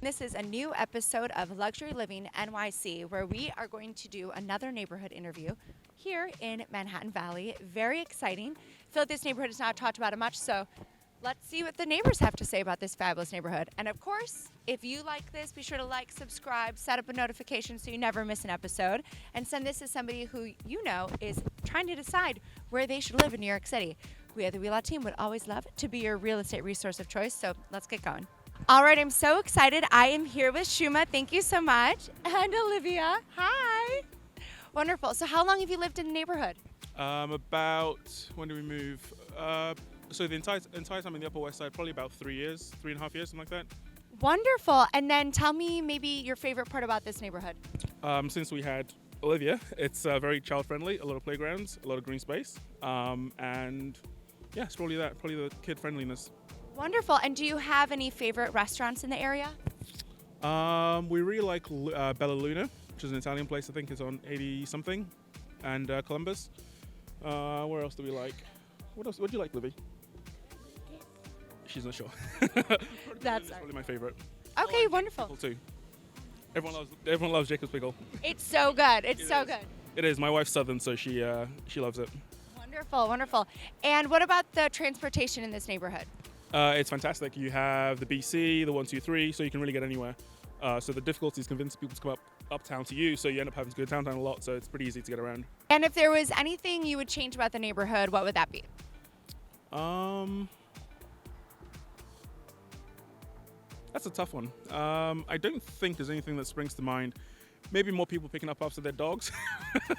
This is a new episode of Luxury Living NYC, where we are going to do another neighborhood interview here in Manhattan Valley. Very exciting. I feel like this neighborhood is not talked about much, so let's see what the neighbors have to say about this fabulous neighborhood. And of course, if you like this, be sure to like, subscribe, set up a notification so you never miss an episode, and send this to somebody who you know is trying to decide where they should live in New York City. We at the Wheelock team would always love to be your real estate resource of choice, so let's get going. All right, I'm so excited. I am here with Shuma. Thank you so much. And Olivia. Hi. Wonderful. So how long have you lived in the neighborhood? About, when did we move? So the entire time in the Upper West Side, probably about 3 years, 3.5 years, something like that. Wonderful. And then tell me maybe your favorite part about this neighborhood. Since we had Olivia, it's very child-friendly, a lot of playgrounds, a lot of green space, and yeah, it's probably the kid-friendliness. Wonderful. And do you have any favorite restaurants in the area? We really like Bella Luna, which is an Italian place. I think it's on 80-something, and Columbus. Where else do we like? What else? What do you like, Livy? She's not sure. That's probably my favorite. Okay, wonderful. Pickle too. Everyone loves Jacob's pickle. It's so good. It's so good. It is. My wife's Southern, so she loves it. Wonderful, wonderful. And what about the transportation in this neighborhood? It's fantastic. You have the BC, the 123, so you can really get anywhere. So the difficulty is convincing people to come uptown to you, so you end up having to go downtown a lot, so it's pretty easy to get around. And if there was anything you would change about the neighborhood, what would that be? That's a tough one. I don't think there's anything that springs to mind. Maybe more people picking up after their dogs,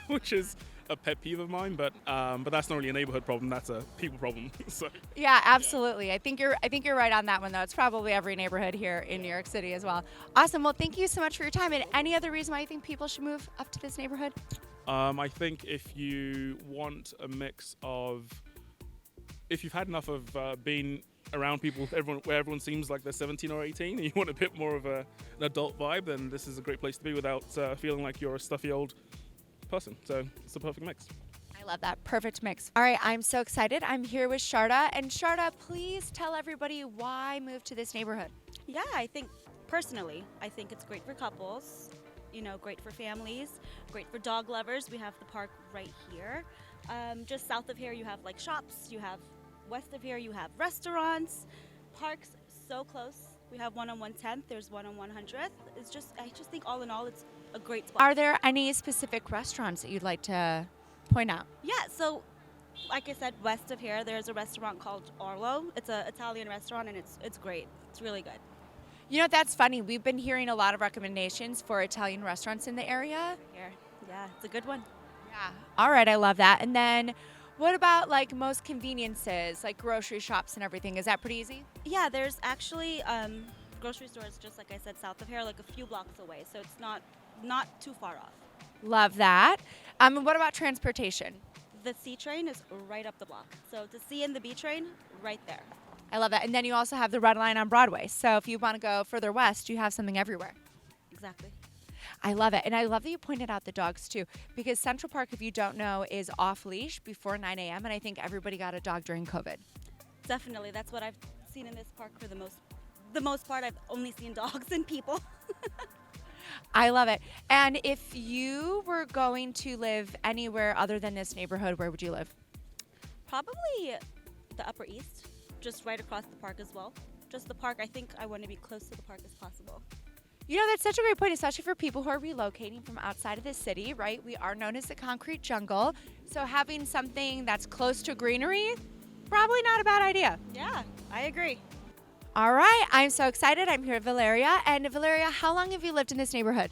which is a pet peeve of mine. But that's not really a neighborhood problem. That's a people problem. So yeah, absolutely. Yeah. I think you're right on that one, though. It's probably every neighborhood here in New York City as well. Awesome. Well, thank you so much for your time. And any other reason why you think people should move up to this neighborhood? I think if you want a mix of, if you've had enough of being around people where everyone seems like they're 17 or 18 and you want a bit more of an adult vibe, then this is a great place to be without feeling like you're a stuffy old person. So it's the perfect mix. I love that. Perfect mix. All right, I'm so excited. I'm here with Sharda. And Sharda, please tell everybody why move to this neighborhood. Yeah, I think personally, I think it's great for couples, great for families, great for dog lovers. We have the park right here. Just south of here, you have like shops, you have west of here, you have restaurants, parks so close. We have one on 110th, there's one on 100th. I just think all in all, it's a great spot. Are there any specific restaurants that you'd like to point out? Yeah, so like I said, west of here, there's a restaurant called Orlo. It's an Italian restaurant, and it's great. It's really good. You know, that's funny. We've been hearing a lot of recommendations for Italian restaurants in the area. Here, yeah, it's a good one. Yeah. All right, I love that. And then what about like most conveniences, like grocery shops and everything? Is that pretty easy? Yeah, there's actually grocery stores, just like I said, south of here, like a few blocks away. So it's not too far off. Love that. What about transportation? The C train is right up the block. So the C and the B train, right there. I love that. And then you also have the Red Line on Broadway. So if you want to go further west, you have something everywhere. Exactly. I love it. And I love that you pointed out the dogs, too, because Central Park, if you don't know, is off-leash before 9 a.m., and I think everybody got a dog during COVID. Definitely. That's what I've seen in this park for the most part. I've only seen dogs and people. I love it. And if you were going to live anywhere other than this neighborhood, where would you live? Probably the Upper East, just right across the park as well. Just the park. I think I want to be close to the park as possible. You know, that's such a great point, especially for people who are relocating from outside of the city, right? We are known as the concrete jungle. So having something that's close to greenery, probably not a bad idea. Yeah, I agree. All right, I'm so excited. I'm here at Valyria. And Valyria, how long have you lived in this neighborhood?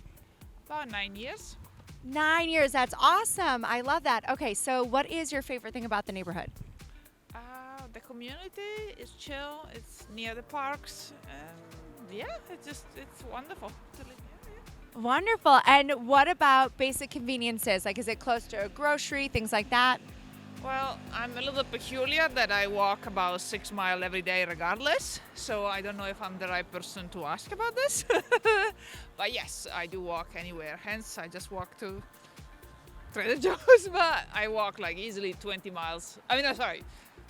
About 9 years. 9 years, that's awesome. I love that. Okay, so what is your favorite thing about the neighborhood? The community is chill. It's near the parks. Yeah, it's wonderful to live here. Yeah. Wonderful. And what about basic conveniences? Like, is it close to a grocery, things like that? Well, I'm a little bit peculiar that I walk about 6 miles every day regardless. So I don't know if I'm the right person to ask about this. But yes, I do walk anywhere. Hence, I just walk to Trader Joe's, but I walk like easily 20 miles.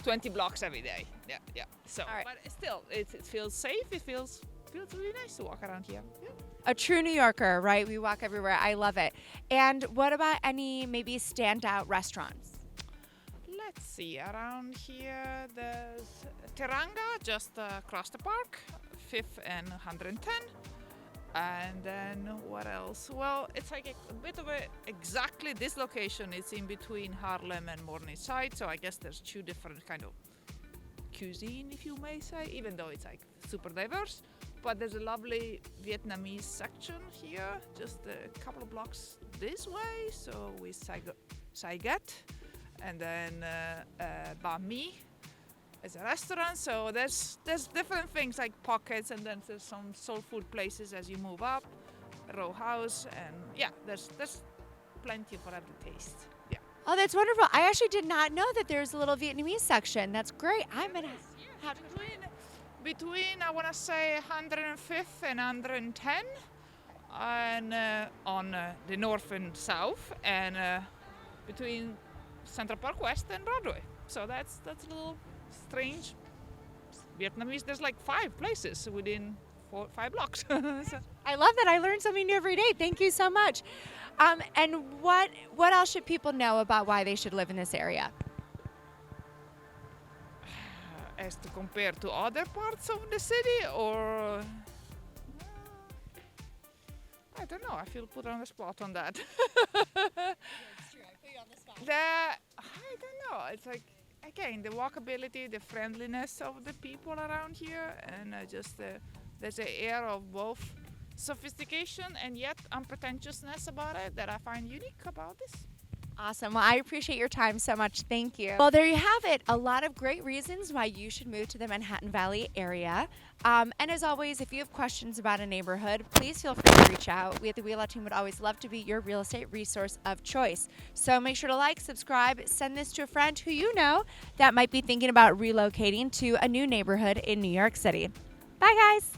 20 blocks every day. Yeah. So, All right. But still, it feels safe. It feels feels really nice to walk around here. Yeah. A true New Yorker, right? We walk everywhere. I love it. And what about any maybe standout restaurants? Let's see, around here there's Teranga, just across the park, 5th and 110. And then what else? Well, it's like a bit of exactly this location is in between Harlem and Morningside, so I guess there's two different kind of cuisine, if you may say, even though it's like super diverse. But there's a lovely Vietnamese section here, just a couple of blocks this way. So with Saiget, and then Banh Mi is a restaurant. So there's different things like pockets, and then there's some soul food places as you move up, row house, and yeah, there's plenty for every taste. Yeah. Oh, that's wonderful. I actually did not know that there's a little Vietnamese section. That's great. I'm going to have to. Between I want to say 105th and 110, and on the north and south, and between Central Park West and Broadway. So that's a little strange. Vietnamese, there's like 5 places within 5 blocks. So. I love that. I learn something new every day. Thank you so much. And what else should people know about why they should live in this area? As to compare to other parts of the city, or I don't know. I feel put on the spot on that. I don't know. It's like, again, the walkability, the friendliness of the people around here, and just there's an air of both sophistication and yet unpretentiousness about it that I find unique about this. Awesome. Well, I appreciate your time so much. Thank you. Well, there you have it. A lot of great reasons why you should move to the Manhattan Valley area. And as always, if you have questions about a neighborhood, please feel free to reach out. We at the Wheelock team would always love to be your real estate resource of choice. So make sure to like, subscribe, send this to a friend who you know that might be thinking about relocating to a new neighborhood in New York City. Bye, guys.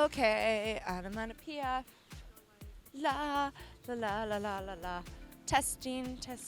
Okay, onomatopoeia. La, la, la, la, la, la, la. Testing, testing.